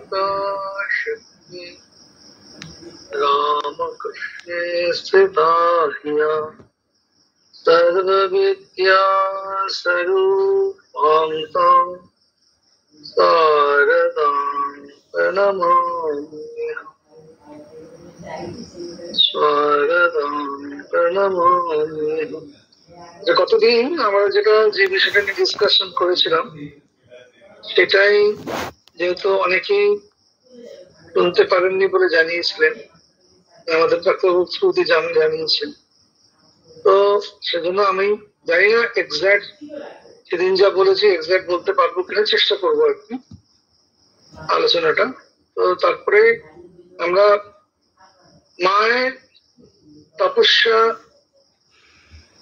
शक्ति रामकृष्णे स्थिता हिया सर्वविद्या स्वरूपां शारदां प्रणमाम्यहम् शारदां प्रणमाम्यहम्। কতদিন আমরা যে বিষয়টা নিয়ে ডিসকাশন করেছিলাম সেটাই যেহেতু অনেকেই শুনতে পারেননি বলে জানিয়েছিলেন, আমাদের ডাক্তারবাবু থ্রুতে জানিয়েছেন, তো সেজন্য আমি জানি না এক্সাক্ট সেদিন যা বলেছি এক্সাক্ট বলতে পারবো কিনা, চেষ্টা করবো আর কি আলোচনাটা। তো তারপরে আমরা মায়ের তপস্যা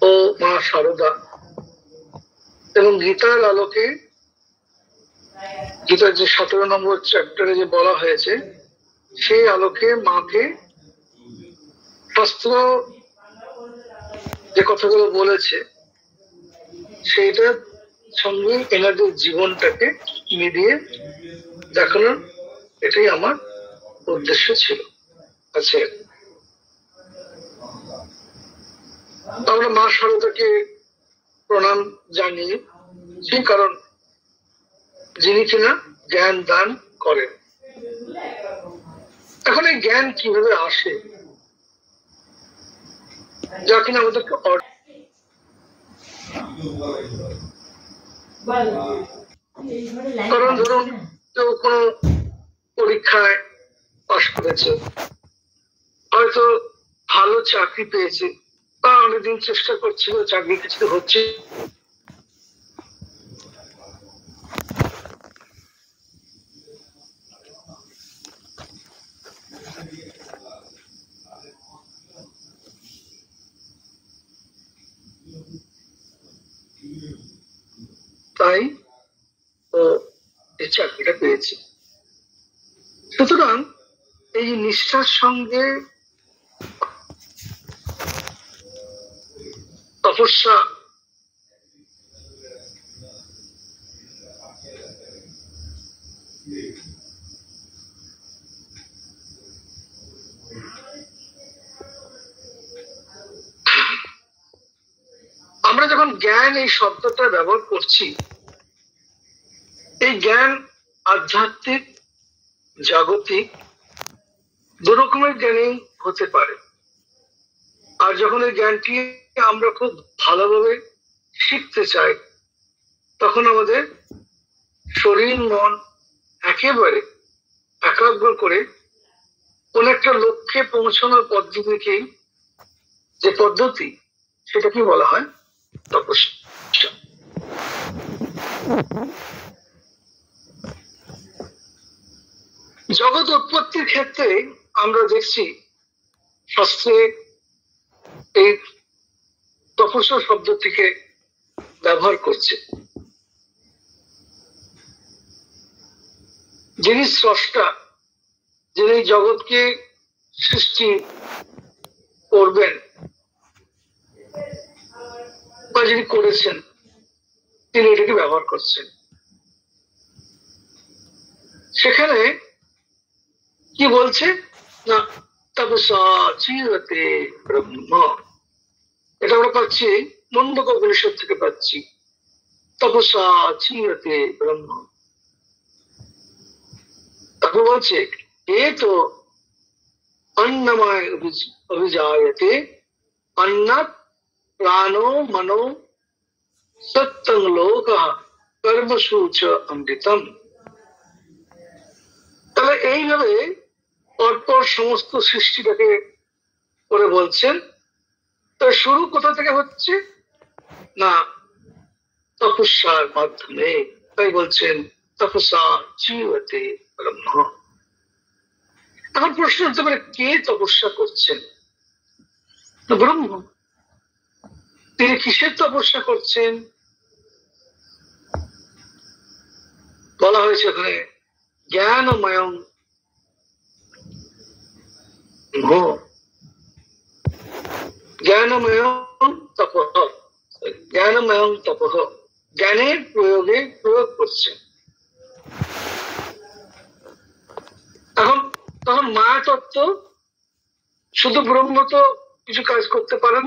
ও মা শারদা এবং গীতার আলোকে, গীতার যে 17 নম্বর চ্যাপ্টারে যে বলা হয়েছে সেই আলোকে মাকে শাস্ত্র যে কথাগুলো বলেছে সেইটার সঙ্গে এনাদের জীবনটাকে মিলিয়ে দেখানোর এটাই আমার উদ্দেশ্য ছিল। আচ্ছা, আমরা মা শারদাকে প্রণাম জানিয়ে, সেই কারণ যিনি কিনা জ্ঞান দান করেন। এখন এই জ্ঞান কিভাবে আসে যা কিনা আমাদেরকে, কারণ ধরুন কেউ কোনো পরীক্ষায় পাশ করেছে, হয়তো ভালো চাকরি পেয়েছে বা অনেকদিন চেষ্টা করছিল, চাকরি কিছু হচ্ছে, তাই ও এই চাকরিটা পেয়েছে। সুতরাং এই নিষ্ঠার সঙ্গে তপস্যা আমরা যখন জ্ঞান এই শব্দটা ব্যবহার করছি, এই জ্ঞান আধ্যাত্মিক জাগতিক দু রকমের জ্ঞানই হতে পারে। আর যখন এই জ্ঞানটি আমরা খুব ভালোভাবে শিখতে চাই তখন আমাদের শরীর মন একেবারে একাগ্র করে কোন একটা লক্ষ্যে পৌঁছানোর পদ্ধতিকেই, যে পদ্ধতি সেটাকে বলা হয় তপস্যা। জগৎ উৎপত্তির ক্ষেত্রে আমরা দেখছি শাস্ত্রে এই তপস্যা শব্দটিকে ব্যবহার করছে। যিনি স্রষ্টা, যিনি জগৎকে সৃষ্টি করবেন বা যিনি করেছেন, তিনি এটাকে ব্যবহার করছেন। সেখানে কি বলছে না, তপসা চিরতে ব্রহ্ম, এটা আমরা পাচ্ছি মন্দক উপনিষদ থেকে পাচ্ছি, তপসা চিরতে ব্রহ্ম। তারপর বলছে এ তো অন্নময় অভিজায়তে অন্নাৎ প্রাণো মনো সত্যং লোক কর্মসু চ অমৃতম। তাহলে এইভাবে পরপর সমস্ত সৃষ্টিটাকে করে বলছেন। তো শুরু কোথা থেকে হচ্ছে না, তপস্যার মাধ্যমে। তাই বলছেন তপসা জীবতে ব্রহ্ম। এখন প্রশ্ন হতে পারে কে তপস্যা করছেন? ব্রহ্ম। তিনি কিসের তপস্যা করছেন? বলা হয়েছে ওখানে জ্ঞানময় জ্ঞানময় তপঃ, জ্ঞানময় তপঃ, জ্ঞানের প্রয়োগে প্রয়োগ করছেন। তখন মায়া তত্ত্ব শুধু ব্রহ্ম তো কিছু কাজ করতে পারেন,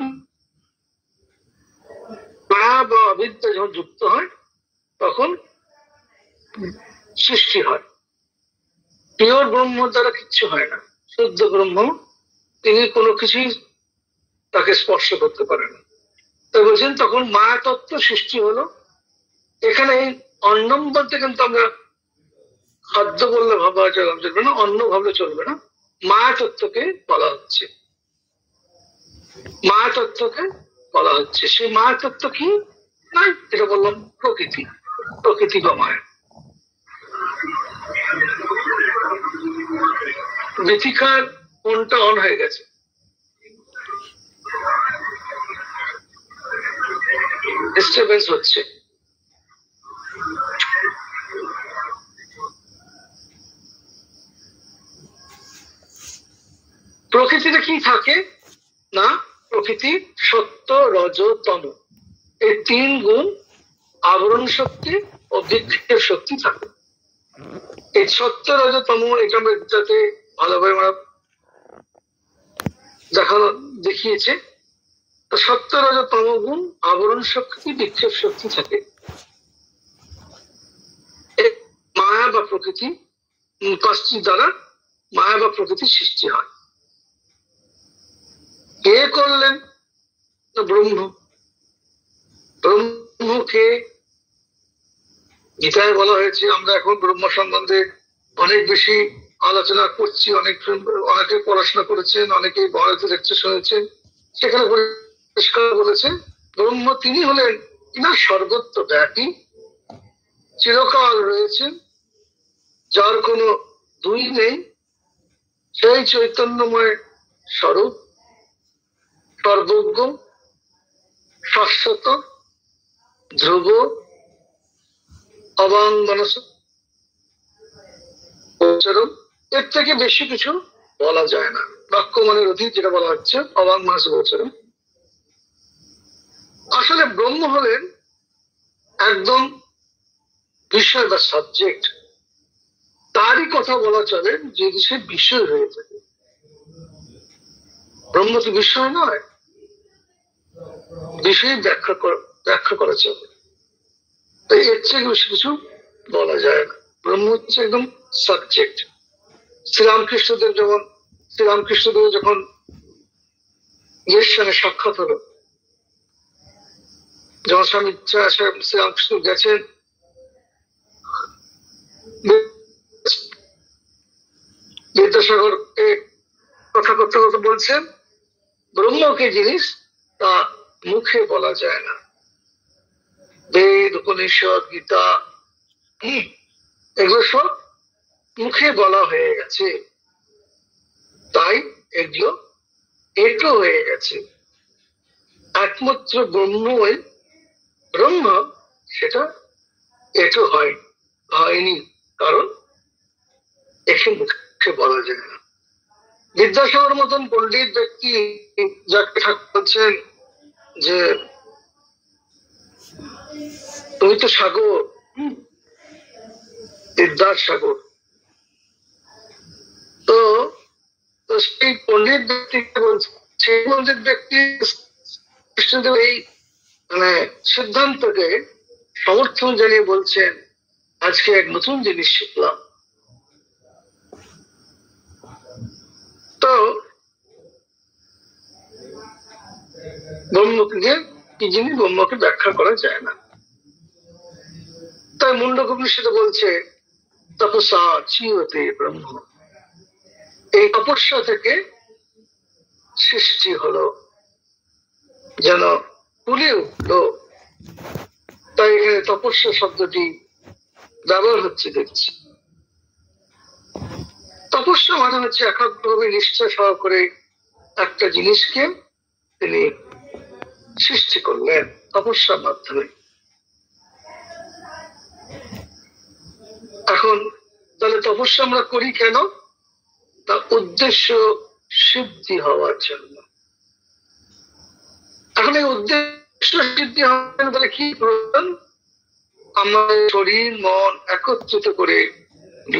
মায়া বা অবিদ্যা যখন যুক্ত হয় তখন সৃষ্টি হয়। পিওর ব্রহ্ম দ্বারা কিচ্ছু হয় না, শুদ্ধ ব্রহ্ম তিনি কোনো কিছুই তাকে স্পর্শ করতে পারেন না। তো বলছেন তখন মায়া তত্ত্ব সৃষ্টি হলো। এখানে অন্নম বলতে কিন্তু আমরা খাদ্য বললে ভাবা চলবে না, অন্ন ভাবলে চলবে না, মায়া তত্ত্বকে বলা হচ্ছে, মায়া তত্ত্বকে বলা হচ্ছে। সেই মায়া তত্ত্ব কি না, এটা বললাম প্রকৃতি, প্রকৃতি বা মায়া। বেথিকার ফোনটা অন হয়ে গেছে, ডিস্টারবেন্স হচ্ছে। প্রকৃতিতে কি থাকে না, প্রকৃতি সত্য রজ তম এই তিন গুণ আবরণ শক্তি ও বিক্ষেপ শক্তি থাকে। এই সত্য রজ তম এটা যাতে ভালোভাবে আমরা দেখিয়েছে, সত্য রজ তম গুণ আবরণ শক্তি বিক্ষেপ শক্তি থাকে। মায়া বা প্রকৃতি পাঁচটি দ্বারা মায়া বা প্রকৃতির সৃষ্টি হয়। কে করলেন? ব্রহ্ম। ব্রহ্মকে গীতায় বলা হয়েছে। আমরা এখন ব্রহ্ম সম্বন্ধে অনেক বেশি আলোচনা করছি, অনেকে পড়াশোনা করেছেন, অনেকে ভারতে লেকচার শুনেছেন, সেখানে পরিষ্কার বলেছে ব্রহ্ম তিনি হলেন না সর্বত্র ব্যাপী, চিরকাল রয়েছেন, যার কোনো দুই নেই, সেই চৈতন্যময় স্বরূপ, সর্বজ্ঞ, শাশ্বত, ধ্রুব, অবাঙ্গনস। এর থেকে বেশি কিছু বলা যায় না। বাক্য মানের অধীন যেটা বলা হচ্ছে অবাঙ্গনস গোচরম। আসলে ব্রহ্ম হলেন একদম বিষয় বা সাবজেক্ট, তারই কথা বলা চলে যে সে বিষয় হয়ে থাকে। ব্রহ্ম তো বিষয় নয়, বিষয় ব্যাখ্যা করা চলে, তাই এর থেকে বেশি কিছু বলা যায় না। ব্রহ্ম হচ্ছে একদম সাবজেক্ট। শ্রীরামকৃষ্ণদেব যখন ইয়ের সঙ্গে সাক্ষাৎ হলো, যখন স্বামী শ্রীরামকৃষ্ণ গেছেন বিদ্যাসাগরকে, কথা করতে করতে বলছেন ব্রহ্মকে জিনিস তা মুখে বলা যায় না। বেদ, উপনিষদ, গীতা এগুলো সব মুখে বলা হয়ে গেছে, তাই এগুলো এটো হয়ে গেছে। একমাত্র ব্রহ্মই ব্রহ্ম, সেটা এটো হয়নি, কারণ একে মুখে বলা যায় না। বিদ্যাসাগর মতন পণ্ডিত ব্যক্তি যাকে বলছেন যে তুমি তো সাগর, বিদ্যার সাগর, তো সেই পণ্ডিত ব্যক্তিকে বলছে, সেই পণ্ডিত ব্যক্তি কৃষ্ণদেব এই সিদ্ধান্তকে সমর্থন জানিয়ে বলছেন আজকে এক নতুন জিনিস শিখলাম। তো ব্রহ্মকে কি জিনিস, ব্রহ্মকে ব্যাখ্যা করা যায় না। তাই মুন্ডকোপনিষদে বলছে তপসা চিরতে ব্রহ্ম, এই তপস্যা থেকে সৃষ্টি হলো, যেন ফুলে উঠলো। তাই এখানে তপস্যা শব্দটি ব্যবহার হচ্ছে দেখছি। তপস্যা মানে হচ্ছে একাগ্রভাবে নিষ্ঠা সহকারে একটা জিনিসকে তিনি সৃষ্টি করলেন তপস্যার মাধ্যমে। এখন তাহলে তপস্যা আমরা করি কেন? তার উদ্দেশ্য সিদ্ধি হওয়ার জন্য। এখন এই উদ্দেশ্য সিদ্ধি হওয়ার বলে কি প্রয়োজন? আমাদের শরীর মন একত্রিত করে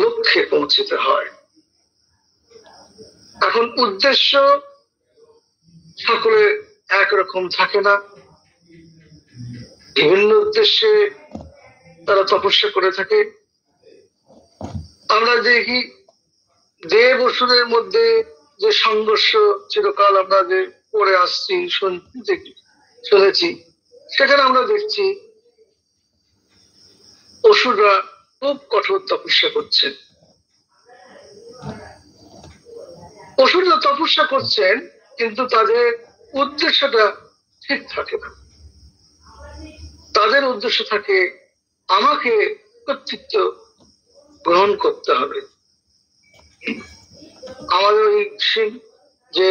লক্ষ্যে পৌঁছতে হয়। এখন উদ্দেশ্য সকলে একরকম থাকে না, বিভিন্ন উদ্দেশ্যে তারা তপস্যা করে থাকে। আমরা দেখি দেব অসুরের মধ্যে যে সংঘর্ষ চিরকাল আমরা যে পড়ে আসছি শুনেছি, সেখানে আমরা দেখছি অসুররা খুব কঠোর তপস্যা করছেন। অসুররা তপস্যা করছেন, কিন্তু তাদের উদ্দেশ্যটা ঠিক থাকে না। তাদের উদ্দেশ্য থাকে আমাকে কর্তৃত্ব গ্রহণ করতে হবে, আমাদের ওই যে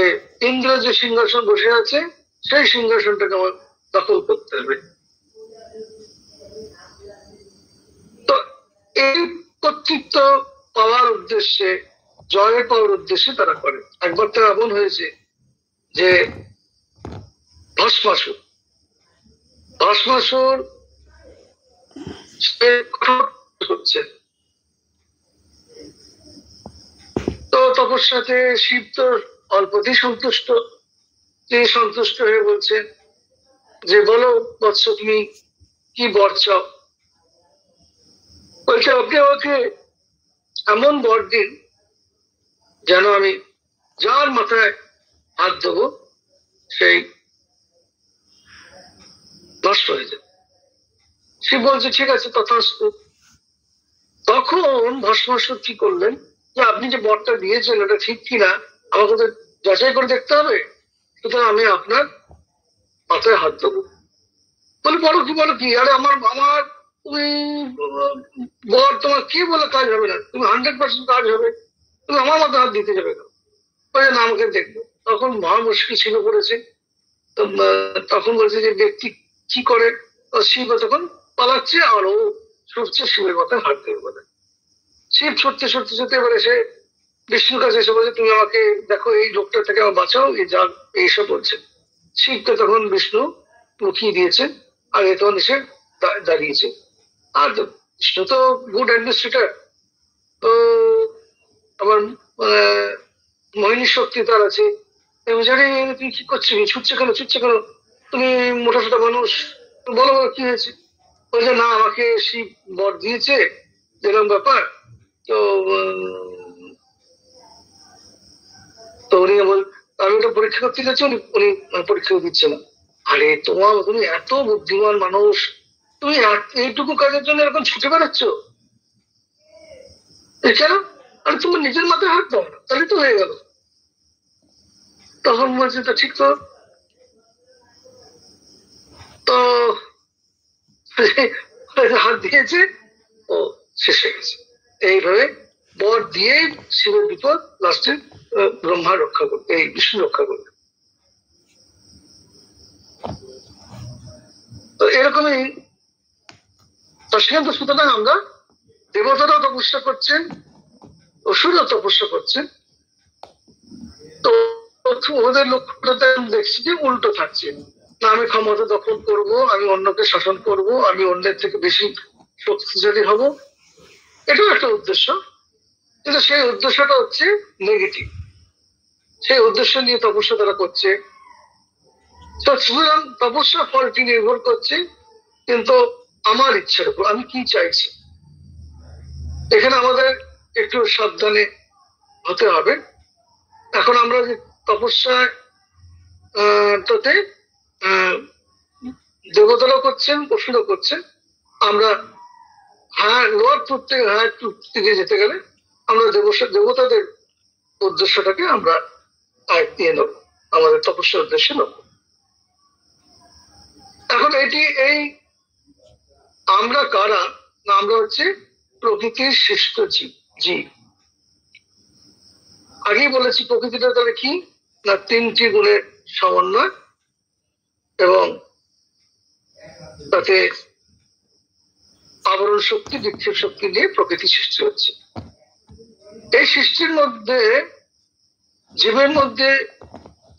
ইন্দ্র যে সিংহাসন বসে আছে সেই সিংহাসনটাকে আমার দখল করতে হবে। তো এই কর্তৃত্ব পাওয়ার উদ্দেশ্যে, জয় পাওয়ার উদ্দেশ্যে তারা করে। একবার তো এমন হয়েছে যে ভস্মাসুর করছে, তো তপস্যাতে শিব তো অল্পতেই সন্তুষ্ট। তিনি সন্তুষ্ট হয়ে বলছেন যে বলো বৎস তুমি কি বর চাও। বলছে আপনি আমাকে এমন বর দিন যেন আমি যার মাথায় হাত দেবো সেই নষ্ট হয়ে যাবে। শিব বলছে ঠিক আছে তথাস্তু। তখন ভস্মাসুর কি করলেন যে আপনি যে বরটা দিয়েছেন ওটা ঠিক কিনা আমাকে তো যাচাই করে দেখতে হবে, সুতরাং আমি আপনার মাথায় হাত দেবো। বলে বলো কি আরে আমার তুমি বর তোমার কি বলে কাজ হবে না, তুমি 100% কাজ হবে, তুমি আমার মাথায় হাত দিতে যাবে না। বলে না আমাকে দেখবো। তখন মহা মুশকিল ছিল পড়েছে। তখন বলছে যে ব্যক্তি কি করে, শিব তখন পালাচ্ছে আর ও ছুটছে শিবের মাথায় হাত দেবে বলে। শিব ছুটতে এবারে সে বিষ্ণুর কাছে এসে বলছে তুমি আমাকে দেখো এই লোকটা থেকে আমার বাঁচাও, এই যা এইসব বলছে। শিবকে তখন বিষ্ণু লুকিয়ে দিয়েছে আর এ তখন এসে দাঁড়িয়েছে। আর বিষ্ণু তো গুড অ্যাডমিনিস্ট্রেটর, তো আমার মোহিনী শক্তি তার আছে। জানি তুমি কি করছো, ছুটছে কেন তুমি মোটা সোটা মানুষ, বলো কি হয়েছে। বলছে না আমাকে শিব বর দিয়েছে এরকম ব্যাপার। তো উনি আমি ওটা পরীক্ষা করতে গেছি, উনি পরীক্ষা দিচ্ছে না। আরে তুমি এত বুদ্ধিমান মানুষ, তুমি এইটুকু কাজের জন্য এরকম ছুটে বেড়াচ্ছ কেন? আরে তুমি নিজের মাথায় হাত দাও না, তাহলে তো হয়ে গেল। তখন বলছে তো ঠিক তো হাত দিয়েছে, ও শেষ হয়ে গেছে। এইভাবে বর দিয়ে শিবের বিপদ লাস্টে ব্রহ্মা রক্ষা করবে, এই বিষ্ণু রক্ষা করবে। তো এরকমই সেখানে সুতরাং আমরা দেবতারাও তপস্যা করছেন, অসুরও তপস্যা করছেন। তো ওদের লক্ষ্যটা দেখছি যে উল্টো থাকছে না, আমি ক্ষমতা দখল করব, আমি অন্যকে শাসন করব, আমি অন্যের থেকে বেশি শক্তিশালী হব, এটাও একটা উদ্দেশ্য। কিন্তু সেই উদ্দেশ্যটা হচ্ছে নেগেটিভ, সেই উদ্দেশ্য নিয়ে তপস্যা তারা করছে। সুতরাং তপস্যা ফলটি নির্ভর করছে কিন্তু আমার ইচ্ছার উপর, আমি কি চাইছি। এখানে আমাদের একটু সাবধানে হতে হবে। এখন আমরা যে তপস্যায় তাতে দেবতারাও করছেন, পশুরাও করছেন। আমরা লোয়ার ট্রুথ থেকে হায়ার ট্রুথ থেকে যেতে গেলে আমরা দেবতাদের উদ্দেশ্যটাকে আমরা আয়ত্তিয়ে নেব, আমাদের তপস্যার উদ্দেশ্যে নেব। এখন এই আমরা কারা? আমরা হচ্ছে প্রকৃতির সৃষ্ট জীব। আগেই বলেছি প্রকৃতিটা তাহলে কি না, 3টি গুণের সমন্বয়, এবং তাতে আবরণ শক্তি, বিক্ষেপ শক্তি নিয়ে প্রকৃতি সৃষ্টি হচ্ছে। এই সৃষ্টির মধ্যে জীবের মধ্যে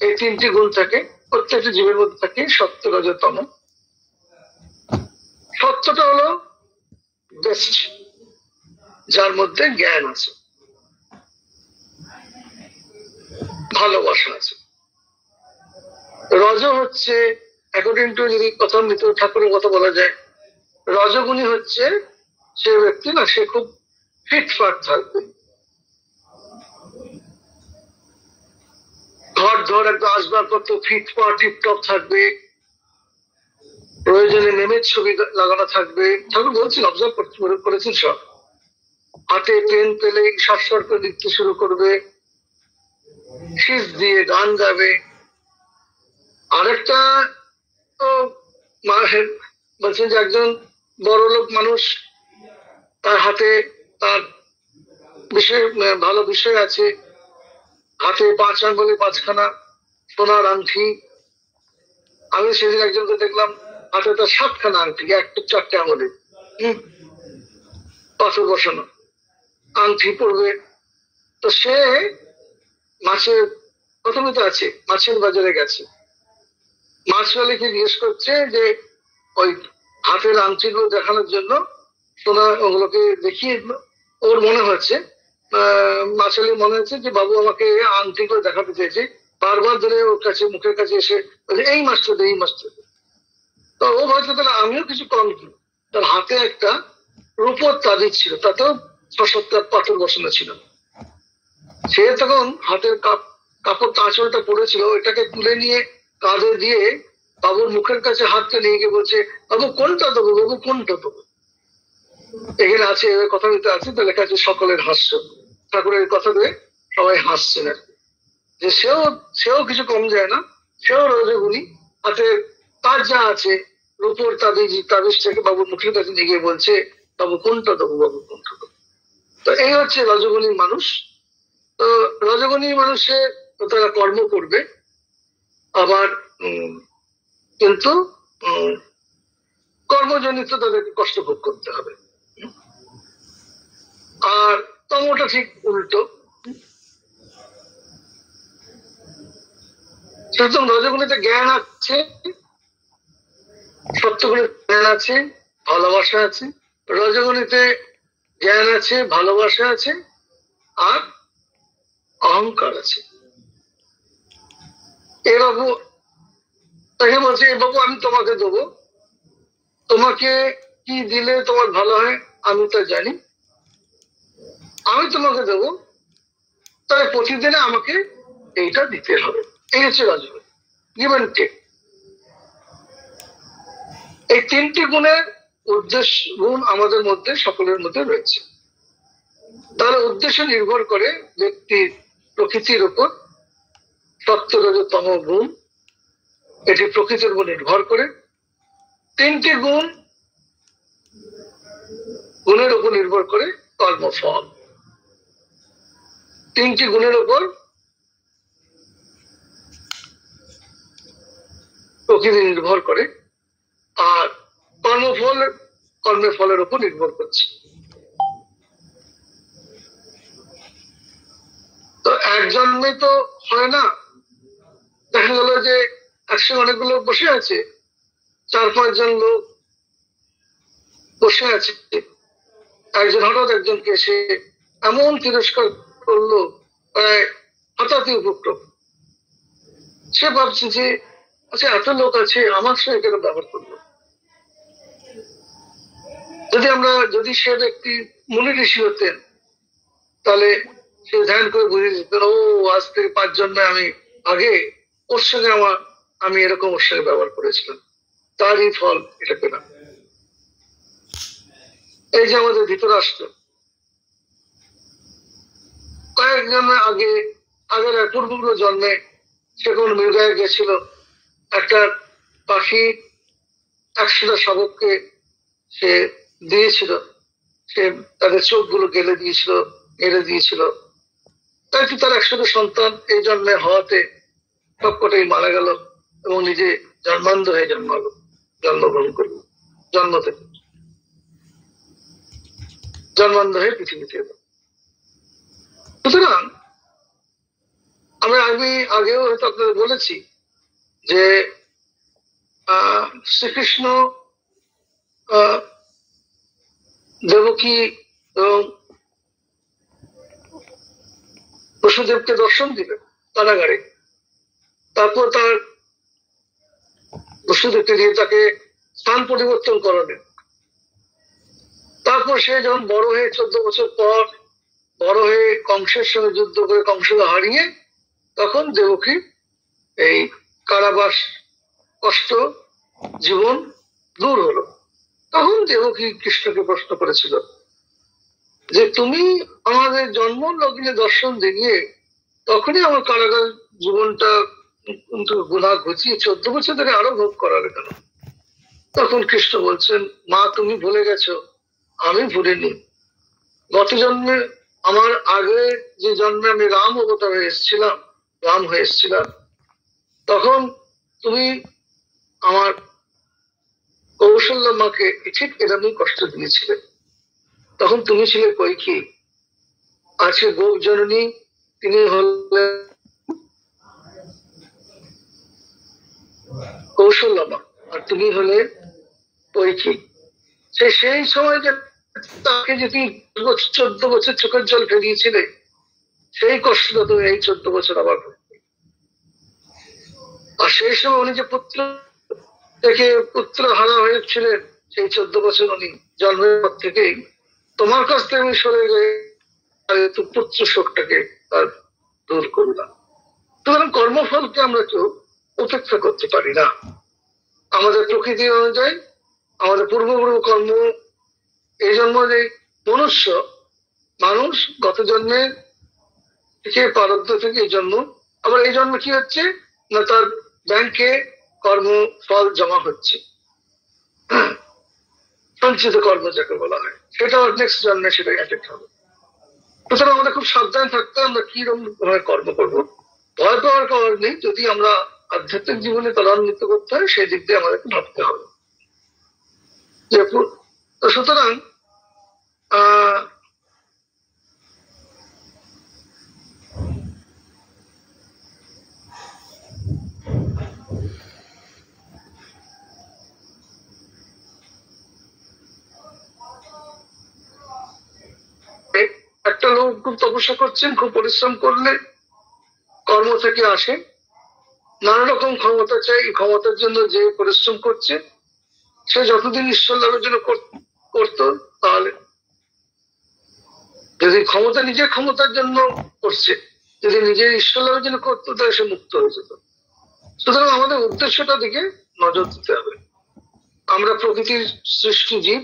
এই 3টি গুণ থাকে, প্রত্যেকটি জীবের মধ্যে থাকে সত্য, রজ, তম। সত্যটা হলো বেস্ট, যার মধ্যে জ্ঞান আছে। ভালোবাসা আছে। রজ হচ্ছে, অ্যাকর্ডিং টু যদি কথা মৃত ঠাকুরের কথা বলা যায়, রজগুণী হচ্ছে সে ব্যক্তি না, সে খুব ফিটফাট থাকবে, ঘর ধর একদম আসবাবপত্র ফিটফাট টিপটপ থাকবে, প্রয়োজনে মেমের ছবি লাগানো থাকবে। ঠাকুর বলছেন, অবজার্ভ করেছেন সব। হাতে পেন পেলে সর করে লিখতে শুরু করবে, শীষ দিয়ে গান গাবে। আরেকটা তো বলছেন যে একজন বড় লোক মানুষ, তার হাতে তার বিষয় ভালো বিষয় আছে, হাতে 5 আঙ্গুলে 5খানা সোনার আংটি। আমি সেদিন একজনকে দেখলাম হাতে তার 7খানা আংটি, 4টে আঙুলে পাথর বসানো আংটি পড়বে। তো সে মাছের, প্রথমে তো আছে মাছের বাজারে গেছে, মাছওয়ালিকে জিজ্ঞেস করছে যে ওই হাতের আংটিগুলো দেখানোর জন্য, সোনা ওগুলোকে দেখিয়ে ওর মনে হচ্ছে, মাছওয়ালি মনে হচ্ছে যে বাবু আমাকে আংটিগুলো দেখাতে চেয়েছে, বারবার ধরে ওর কাছে মুখের কাছে এসে এই মাছটা দে, এই মাছটা দে। তো ও ভাবছে তাহলে আমিও কিছু কম কি। তার হাতে একটা রূপোর তাবিজ ছিল, তাতেও 6-7টা পাথর বসানো ছিল। সে তখন হাতের কাপড় আঁচলটা পড়েছিল, ওইটাকে তুলে নিয়ে কাঁধে দিয়ে বাবুর মুখের কাছে হাতটা নিয়ে গিয়ে বলছে, বাবু কোনটা দেবো, বাবু কোনটা দেবো। এখানে আছে কথা বলতে আছে, তো লেখা আছে সকলের হাস্য। ঠাকুরের কথা দিয়ে সবাই হাসছেন আর কি, যে সেও কিছু কম যায় না, সেও রজগুণী। হাতে তার যা আছে রূপোর তাবিজটাকে বাবুর মুখের কাছে নিয়ে গিয়ে বলছে, বাবু কোনটা দেবো, বাবু কোনটা দেবো। তো এই হচ্ছে রজগুণী মানুষ। তো রজগুণী মানুষে তারা কর্ম করবে, আবার কিন্তু কর্মজনিত তাদেরকে কষ্ট ভোগ করতে হবে। আর তমটা ঠিক উল্টো। সুতরাং রজগুণীতে জ্ঞান আছে, সত্যগুণে জ্ঞান আছে, ভালোবাসা আছে। রজগুণীতে জ্ঞান আছে, ভালোবাসা আছে, আর অহংকার আছে। এ বাবু তাকে বলছে, এ বাবু আমি তোমাকে দেবো, তোমাকে কি দিলে তোমার ভালো হয় আমি তা জানি, আমি তোমাকে দেবো, তবে প্রতিদিনে আমাকে এইটা দিতে হবে। এই হচ্ছে রজগুণ, গিভ এন্ড টেক। এই 3টি গুণের উদ্দেশ্য গুণ আমাদের মধ্যে সকলের মধ্যে রয়েছে। তাহলে উদ্দেশ্য নির্ভর করে ব্যক্তির প্রকৃতির উপর। সত্য রজ তম গুণ, এটি প্রকৃতির উপর নির্ভর করে। 3টি গুণের উপর নির্ভর করে কর্মফল। 3টি গুণের উপর প্রকৃতি নির্ভর করে, আর কর্মের ফলের উপর নির্ভর করছে। তো এক জন্মে তো হয় না। দেখা গেল যে একসঙ্গে অনেকগুলো বসে আছে, 4-5 জন লোক বসে আছে, একজন হঠাৎ একজনকে এসে এমন তিরস্কার করলো, প্রায় হঠাৎই উপক্রম। সে ভাবছে যে আচ্ছা এত লোক আছে, আমার সঙ্গে কেন ব্যবহার করলো। যদি সে ব্যক্তি মুনি ঋষি হতেন, তাহলে সে ধ্যান করে বুঝে যেতেন, ও আজ থেকে 5 জন্মে আমি আগে ওর সঙ্গে আমি এরকম ওর সঙ্গে ব্যবহার করেছিলাম, তারই ফল এটা পেলাম। এই যে আমাদের ধৃতরাষ্ট্র কয়েক জন্মে আগের পূর্বগুলো জন্মে সে কোন মৃগায় গেছিল, একটা পাখি 100টা শাবককে সে দিয়েছিল, সে তাদের চোখগুলো গেলে দিয়েছিল, মেরে দিয়েছিল। তাই তো তার 100টা সন্তান এই জন্মে হওয়াতে সবকটাই মারা গেল, এবং নিজে জন্মান্ধ হয়ে জন্মগ্রহণ করল। জন্ম থেকে জন্মান্ধ হয়ে পৃথিবীতে এলো। সুতরাং আমি আগেও হয়তো আপনাদের বলেছি যে শ্রীকৃষ্ণ দেবকী এবং বসুদেবকে দর্শন দিলেন, কারাগারে। তারপর তার বসুদেবকে দিয়ে তাকে স্থান পরিবর্তন করালেন। তারপর সে যখন বড় হয়ে 14 বছর পর বড় হয়ে কংসের সঙ্গে যুদ্ধ করে কংসকে হারিয়ে, তখন দেবকী এই কারাবাস কষ্ট জীবন দূর হলো। তখন দেবকী কৃষ্ণকে প্রশ্ন করেছিল যে তুমি আমাদের জন্ম লগ্নে দর্শন দিয়ে তখনই আমার কারাগার জীবনটা গুণা ঘুচিয়ে 14 বছর ধরে আরো ভোগ করালে কেন? তখন কৃষ্ণ বলছেন, মা তুমি ভুলে গেছো, আমি ভুলিনি। গত জন্মে আমার আগে যে জন্মে আমি রাম অবতার হয়ে এসেছিলাম, রাম হয়ে এসেছিলাম, তখন তুমি আমার কৌশল্য মাকে ঠিক এরকমই কষ্ট দিয়েছিলে। তখন তুমি ছিলে কৈকেয়ী, আছে গোপ জননী, তিনি হলেন কৌশল্যমা, আর তুমি হলে কৈকেয়ী। সেই সময় যে তাকে যদি 14 বছর চোখের জল ফেলিয়েছিলে, সেই কষ্টটা তুমি এই 14 বছর আবার। আর সেই সময় উনি যে পুত্র থেকে পুত্র হারা হয়েছিলেন, সেই 14 বছর উনি জন্মের পর থেকেই তোমার কাছ থেকে আমি সরে গিয়ে পুত্র শোকটাকে তার দূর করলাম। সুতরাং কর্মফলকে আমরা কেউ উপেক্ষা করতে পারি না। আমাদের প্রকৃতি অনুযায়ী আমাদের পূর্বপূর্ব কর্ম, এই জন্ম যে মানুষ গত জন্মে থেকে প্রারব্ধ থেকে এই জন্ম, আবার এই জন্মে কি হচ্ছে না, তার ব্যাংকে কর্মফল জমা হচ্ছে, সঞ্চিত কর্ম যাকে বলা হয়, সেটা নেক্সট জন্মে সেটা অ্যাফেক্ট হবে। সুতরাং আমাদের খুব সাবধান থাকতে আমরা কিরকম ভাবে কর্ম করবো। ভয় পাওয়ার কারণ নেই, যদি আমরা আধ্যাত্মিক জীবনে ত্বরান্বিত করতে হয় সেই দিক দিয়ে আমাদেরকে ভাবতে হবে। সুতরাং একটা লোক খুব তপস্যা করছেন, খুব পরিশ্রম করলে কর্ম থেকে আসে, নানা রকম ক্ষমতা চাই। এই ক্ষমতার জন্য যে পরিশ্রম করছে, সে যতদিন ঈশ্বর লাভের জন্য করতো, তাহলে যদি ক্ষমতা নিজের ক্ষমতার জন্য করছে, যদি নিজের ঈশ্বর লাভের জন্য করতো, তাহলে সে মুক্ত হয়ে যেত। সুতরাং আমাদের উদ্দেশ্যটা দিকে নজর দিতে হবে। আমরা প্রকৃতির সৃষ্টি জীব,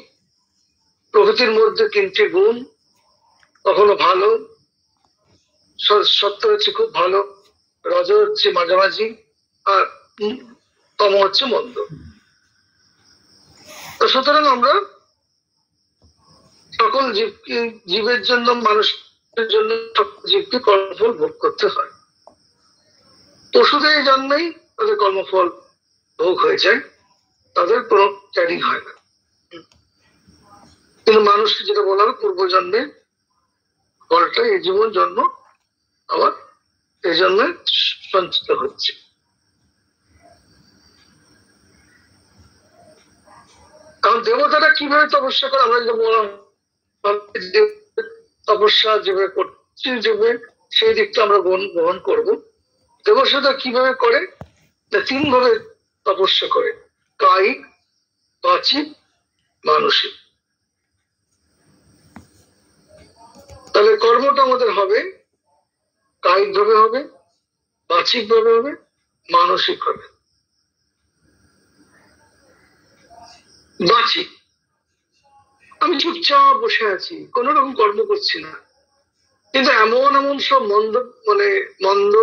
প্রকৃতির মধ্যে 3টে গুণ, কখনো ভালো, সত্য হচ্ছে খুব ভালো, রজ হচ্ছে মাঝামাঝি, আর তম হচ্ছে মন্দ। সুতরাং আমরা সকল জীবের জন্য, মানুষের জন্য জীবকে কর্মফল ভোগ করতে হয়। পশুদের জন্যই তাদের কর্মফল ভোগ হয়ে যায়, তাদের কোনো ক্যারিং হয় না। কিন্তু মানুষকে যেটা বলা হয়, পূর্বজন্মে ফলটা এই জীবন জন্ম আবার এই জন্য সঞ্চিত হচ্ছে। কারণ দেবতারা কিভাবে তপস্যা করে, আমরা যে বললাম তপস্যা যেভাবে করছি, যেভাবে সেই দিকটা আমরা গ্রহণ করব। দেবতারা কিভাবে করে, 3 ভাবে তপস্যা করে, কায়িক, বাচিক, মানসিক। তাহলে কর্মটা আমাদের হবে কায়িক ভাবে হবে, বাচিক ভাবে হবে, মানসিক হবে। বাচিক, আমি চুপচাপ বসে আছি, কোন রকম কর্ম করছি না, কিন্তু এমন সব মন্দ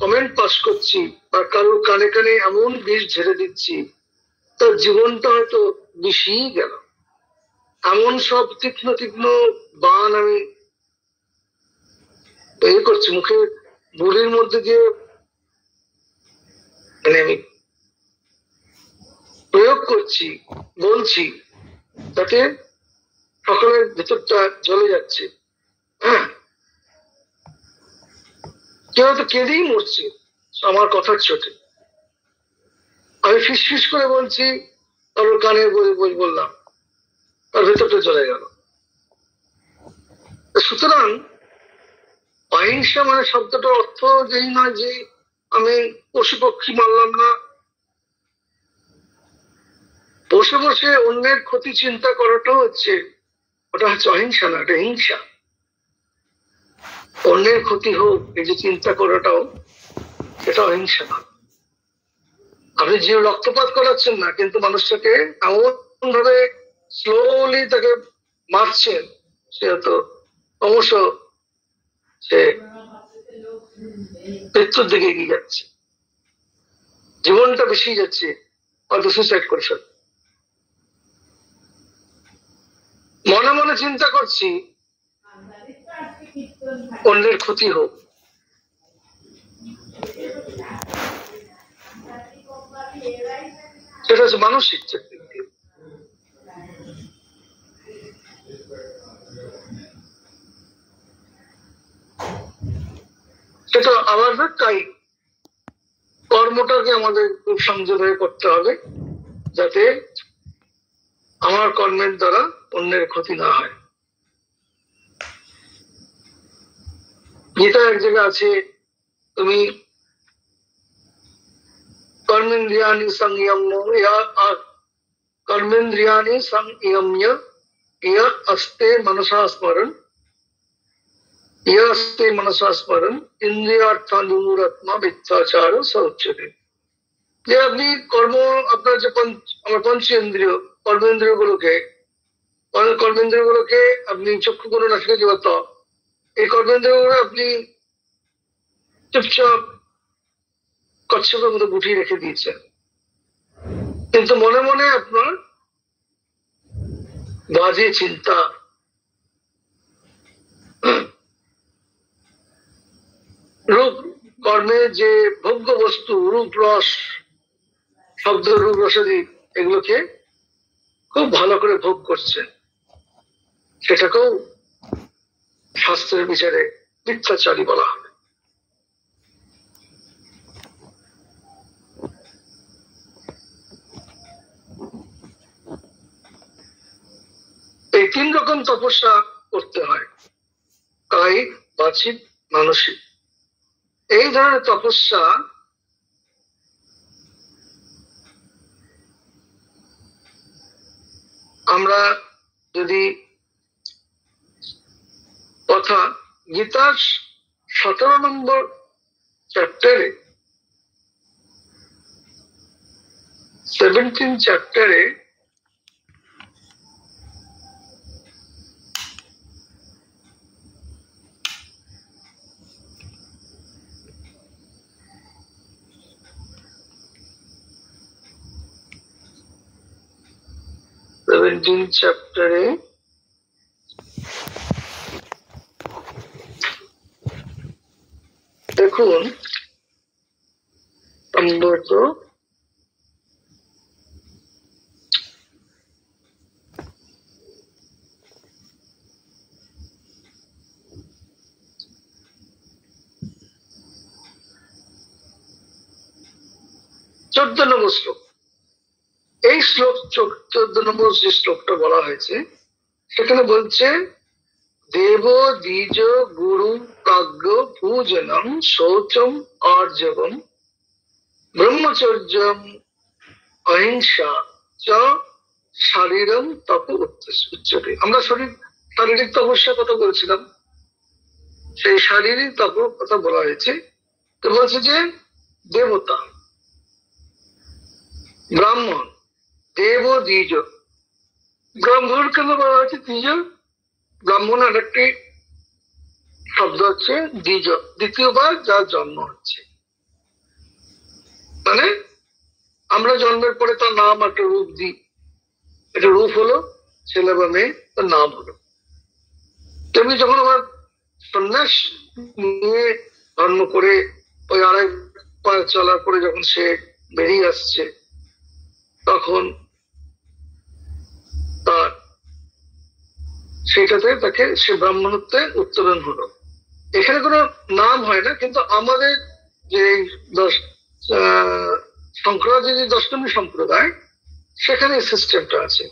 কমেন্ট পাস করছি, বা কারোর কানে কানে এমন বিষ ঝেড়ে দিচ্ছি, তার জীবনটা হয়তো বিষই গেল। এমন সব তীক্ষ্ণ বান আমি করছি, মুখে বুড়ির মধ্যে দিয়ে আমি প্রয়োগ করছি, বলছি, তাতে সকলের ভেতরটা জ্বলে যাচ্ছে। হ্যাঁ, কেউ তো কেঁদেই মরছে আমার কথার চোটে। আমি ফিস করে বলছি, কারোর কানে বললাম, তার ভেতরটা চলে গেল। সুতরাং অহিংসা মানে শব্দটার অর্থ যেই নয় যে আমি পশু পক্ষী মারলাম না, বসে বসে অন্যের ক্ষতি চিন্তা করাটাও হচ্ছে, ওটা হচ্ছে অহিংসা না, এটা হিংসা। অন্যের ক্ষতি হোক এই যে চিন্তা করাটাও, সেটা অহিংসা না। আপনি যে রক্তপাত করাচ্ছেন না, কিন্তু মানুষটাকে এমন ভাবে স্লোলি তাকে মারছেন, সে তো ক্রমশ সে মৃত্যুর দিকে এগিয়ে যাচ্ছে, জীবনটা বেশি যাচ্ছে, হয়তো সুইসাইড করে ফেলবে। মনে মনে চিন্তা করছি অন্যের ক্ষতি হোক, সেটা হচ্ছে মানসিক চাকরি। সেটা আবার তাই কর্মটাকে আমাদের খুব সংযমে করতে হবে, যাতে আমার কর্মের দ্বারা অন্যের ক্ষতি না হয়। গীতা এক জায়গায় আছে, তুমি কর্মেন্দ্রিয়ানি সংযম্য কর্মেন্দ্রিয়ানি সংযম্য ইয় আস্তে মনসা স্মরণ ইয়স্তে মনসা স্মরণ ইন্দ্রিয়ার্থানুরাত্মা মিথ্যাচার সৌচ্যতে। যে আপনি কর্ম, আপনার যে আমার পঞ্চেন্দ্রিয় কর্মেন্দ্রিয় গুলোকে আপনি চক্ষু গুলো নাসিকা জিহ্বা ত্বক, এই কর্মেন্দ্রিয় গুলো আপনি চুপচাপ কচ্ছপের মতো গুটিয়ে রেখে দিয়েছেন, কিন্তু মনে মনে আপনার বাজে চিন্তা, রূপ কর্মের যে ভোগ্য বস্তু, রূপ রস, শব্দ রূপ রসাদি, এগুলোকে খুব ভালো করে ভোগ করছেন, সেটাকেও শাস্ত্রের বিচারে মিথ্যাচারী বলা হবে। এই 3 রকম তপস্যা করতে হয়, কায়িক, বাচিক, মানসিক। এই ধরনের তপস্যা আমরা যদি কথা গীতার 17 নম্বর চ্যাপ্টারে 17 চ্যাপ্টারে চ্যাপ্টারে দেখুন সম্ভবত 14 নম্বর শ্লোক। এই শ্লোক 14 নম্বর যে শ্লোকটা বলা হয়েছে, সেখানে বলছে দেব দ্বিজ গুরু প্রাজ্ঞ পূজনম শৌচম আর্জবম ব্রহ্মচর্যম অহিংসা চ শারীরম তপ উচ্চতে। আমরা শারীরিক তপস্যার কথা বলছিলাম, সেই শারীরিক তপ কথা বলা হয়েছে। তো বলছে যে দেবতা, ব্রাহ্মণ, দেব দ্বিজ, ব্রাহ্মণ কেন বলা হয়েছে দ্বিজ? ব্রাহ্মণ আর একটি শব্দ হচ্ছে দ্বিজ, দ্বিতীয়বার যার জন্ম হচ্ছে, মানে আমরা জন্মের পরে তার নাম একটা রূপ দিই, এটা রূপ হলো, ছেলে বা মেয়ে, তার নাম হলো। তেমনি যখন আমার সন্ন্যাস নিয়ে ধর্ম করে ওই 2.5 পা চলার পরে যখন সে বেরিয়ে আসছে, তখন তার সেটাতে তাকে সে ব্রাহ্মণত্বে উত্তরণ হলো। এখানে কোনো নাম হয় না, কিন্তু আমাদের যে শঙ্করাচার্য দশমী সম্প্রদায়, সেখানে সিস্টেমটা আছে।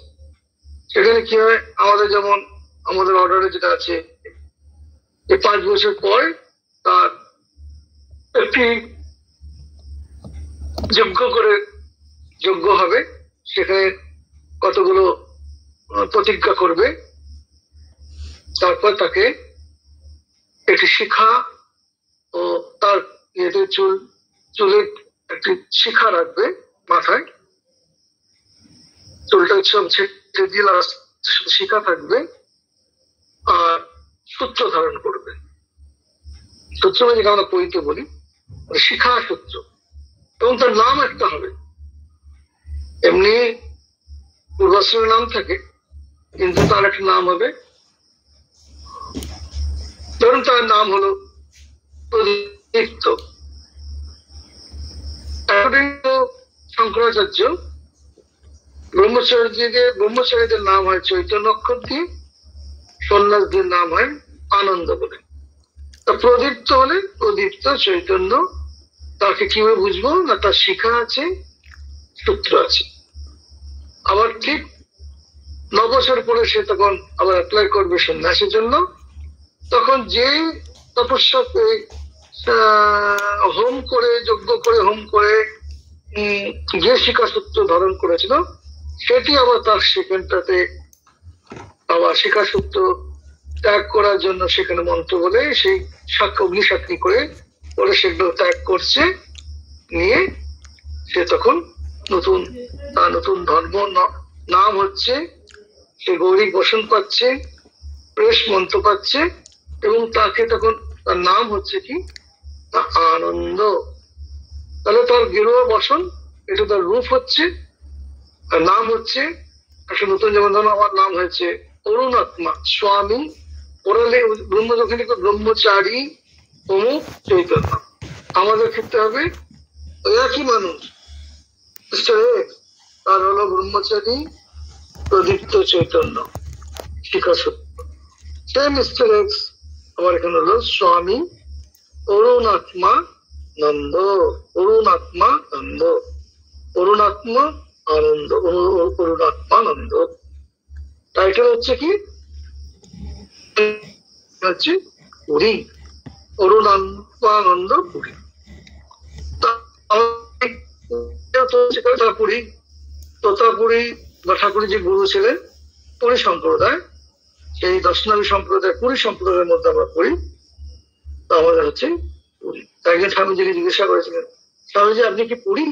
সেখানে কি হয়, আমাদের যেমন আমাদের অর্ডারে যেটা আছে যে 5 বছর পর তার একটি যোগ্য হবে, সেখানে কতগুলো প্রতিজ্ঞা করবে, তারপর তাকে একটি শিখা ও তার ইয়েতে চুলে একটি শিখা রাখবে মাথায়, চুলটা সব ছেটে দিয়ে শিখা থাকবে, আর সূত্র ধারণ করবে। সূত্র মানে যেটা আমরা পৈতে বলি, শিখা সূত্র, এবং তার নাম একটা হবে। এমনি পূর্বাশ্রমের নাম থাকে, কিন্তু তার একটা নাম হবে। ধরুন তার নাম হলো প্রদীপ্ত। শঙ্করাচার্য ব্রহ্মচারীদের নাম হয় চৈতন্য অক্ষর দিয়ে, সন্ন্যাসদের নাম হয় আনন্দ বলে। তা প্রদীপ্ত হলে প্রদীপ্ত চৈতন্য, তাকে কিভাবে বুঝবো না, তার শিখা আছে, সূত্র আছে। আবার ঠিক 9 বছর পরে সে তখন আবার অ্যাপ্লাই করবে সন্ন্যাসের জন্য, তখন যে তপস্যা হোম করে, যজ্ঞ করে, হোম করে যে শিখা সূত্র ধারণ করেছিল, সেটি আবার তার সেখানটাতে আবার শিখা সূত্র ত্যাগ করার জন্য সেখানে মন্ত্র বলে সেই অগ্নিসাক্ষী করে পরে সেগুলো ত্যাগ করছে, নিয়ে সে তখন নতুন ধর্ম নাম হচ্ছে, সে গৌরী বসন পাচ্ছে, প্রেস মন্ত্র পাচ্ছে, এবং তাকে তখন তার নাম হচ্ছে কি আনন্দ। তাহলে তার গেরুয়া বসন, এটা তার রূপ হচ্ছে, আর নাম হচ্ছে একটা নতুন। যেমন ধরো আমার নাম হয়েছে অরুণাত্মা স্বামী, ওরালে ব্রহ্ম যখন ব্রহ্মচারী অমুক চৈতন্য। আমাদের ক্ষেত্রে হবে ওই একই মানুষ, তার হলো ব্রহ্মচারী প্রদীপ্ত চৈতন্য শিখা সত্য। সে মিস্টার এক্স আমার এখানে হলো স্বামী অরুণাত্মা নন্দ, অরুণাত্মা নন্দ, অরুণাত্মা আনন্দ, অরুণাত্মা নন্দ। টাইটেল হচ্ছে কি, হচ্ছে পুরী, অরুণাত্মানন্দ পুরী। তোতাপুরী, তোতাপুরী বা ঠাকুরী যে গুরু ছিলেন পুরী সম্প্রদায়, সেই দশনামী সম্প্রদায় পুরী সম্প্রদায়ের মধ্যে আমরা পড়ি, তো আমাদের হচ্ছে পুরী। একজন স্বামীজিকে জিজ্ঞাসা করেছিলেন, স্বামীজি আপনি কি পুরী?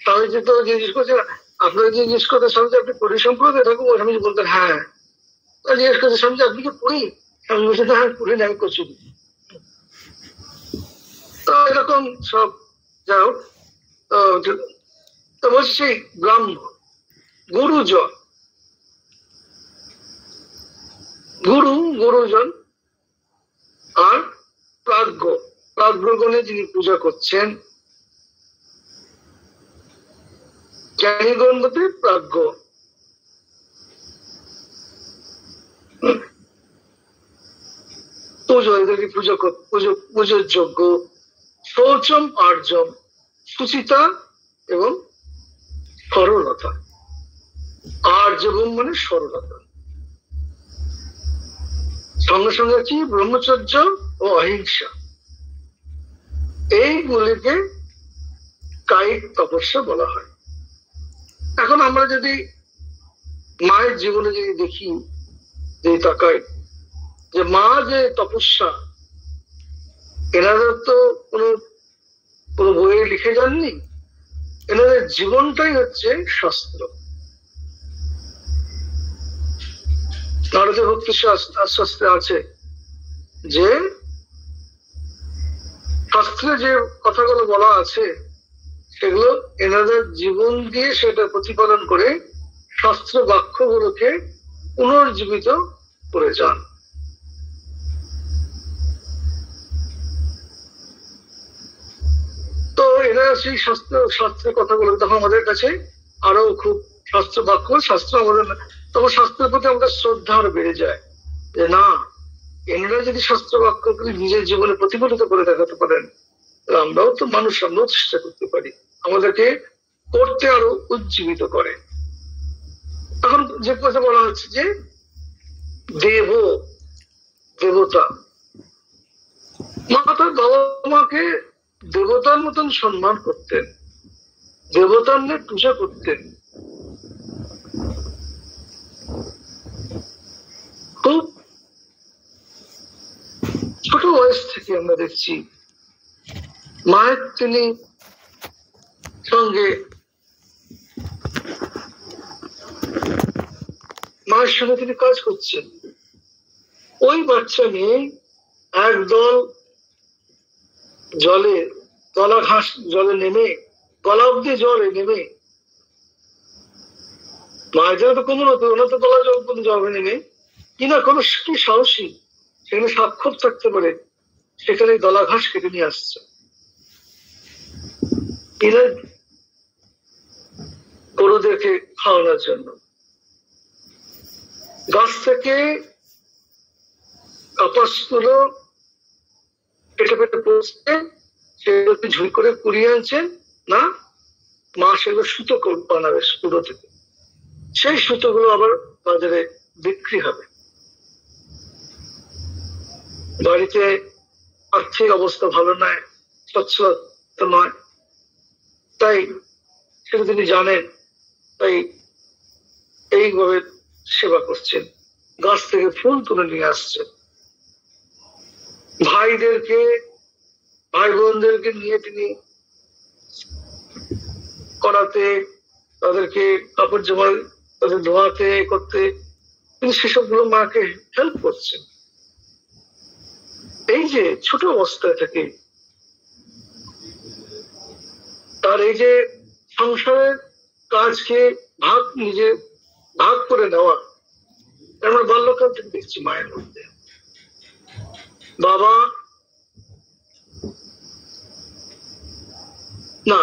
স্বামীজি তো জিজ্ঞেস করছেন, আপনাকে জিজ্ঞেস করতে স্বামীজি আপনি পুরী সম্প্রদায় ঠাকুর? স্বামীজি বলতেন হ্যাঁ। জিজ্ঞেস করছে স্বামীজি আপনি কি পুরী? স্বামীজি বলছেন হ্যাঁ পুরী, আমি করছি। তো এরকম সব যাও। তো বলছি সেই ব্রাহ্মণ গুরুজন, গুরুজন আর প্রাজ্ঞগণে যিনি পূজা করছেন, জ্ঞানীগণ বলতে প্রাজ্ঞ, পুজো, এদেরকে পুজোর যোগ্য, শৌচম আর্যম, সুচিতা এবং সরলতা। আর্যবম মানে সরলতা, সঙ্গে সঙ্গে কি ব্রহ্মচর্য ও অহিংসা, এইগুলিকে কায়িক তপস্যা বলা হয়। এখন আমরা যদি মায়ের জীবনে যদি দেখি, যে তাকাই, যে মা যে তপস্যা, এনাদের তো কোনো বইয়ে লিখে যাননি, এনাদের জীবনটাই হচ্ছে শাস্ত্র। নারদীয় ভক্তি শাস্ত্রে আছে যে শাস্ত্রে যে কথাগুলো বলা আছে সেগুলো এনাদের জীবন দিয়ে সেটা প্রতিপালন করে শাস্ত্র বাক্যগুলোকে পুনর্জীবিত করে যান। তো এরা সেই শাস্ত্রের কথাগুলো তখন আমাদের কাছে আরো খুব শাস্ত্র বাক্য, শাস্ত্র আমাদের, তখন শাস্ত্রের প্রতি আমাদের শ্রদ্ধা আরো বেড়ে যায়, যে না এনারা যদি শাস্ত্র বাক্যগুলি নিজের জীবনে প্রতিফলিত করে দেখাতে পারেন, আমরাও তো মানুষ, আমরাও চেষ্টা করতে পারি, আমাদেরকে করতে আরো উজ্জীবিত করে। এখন যে কথা বলা হচ্ছে যে দেবতা, মা তার বাবা মাকে দেবতার মতন সম্মান করতেন, দেবতার নিয়ে পূজা করতেন। খুব ছোট বয়স থেকে আমরা দেখছি মায়ের তিনি সঙ্গে মায়ের সঙ্গে তিনি কাজ করছেন। ওই বাচ্চা মেয়ে একদল জলে, তলা ঘাস জলে নেমে, গলা অব্দি জলে নেমে, মায়ের জন্য তো কোমর হতো, ওনার তো তলা জল পর্যন্ত জলে নেমে কিনা কোনো কি সাহসী, সেখানে সাক্ষর থাকতে পারে, সেখানে দলা ঘাস কেটে নিয়ে আসছে। গরুদেরকে খাওয়ানোর জন্য গাছ থেকে কাপাস গুলো পেটে পেটে পড়ছে, সেগুলোকে ঝুল করে কুড়িয়ে আনছেন না, মা সেগুলো সুতো বানাবে কুড়ো থেকে, সেই সুতোগুলো আবার বাজারে বিক্রি হবে। বাড়িতে আর্থিক অবস্থা ভালো নয়, সচ্ছলতা নয়, তাই সেটা তিনি জানেন, তাই এইভাবে সেবা করছেন। গাছ থেকে ফুল তুলে নিয়ে আসছেন, ভাইদেরকে, ভাই বোনদেরকে নিয়ে তিনি করাতে, তাদেরকে কাপড় জামা তাদের ধোয়াতে করতে তিনি সেসব গুলো মাকে হেল্প করছেন। এই যে ছোট অবস্থায় থেকে তার এই যে সংসারের কাজকে নিজে ভাগ করে নেওয়া, আমরা বাল্যকাল থেকে দেখছি মায়ের মধ্যে। বাবা না,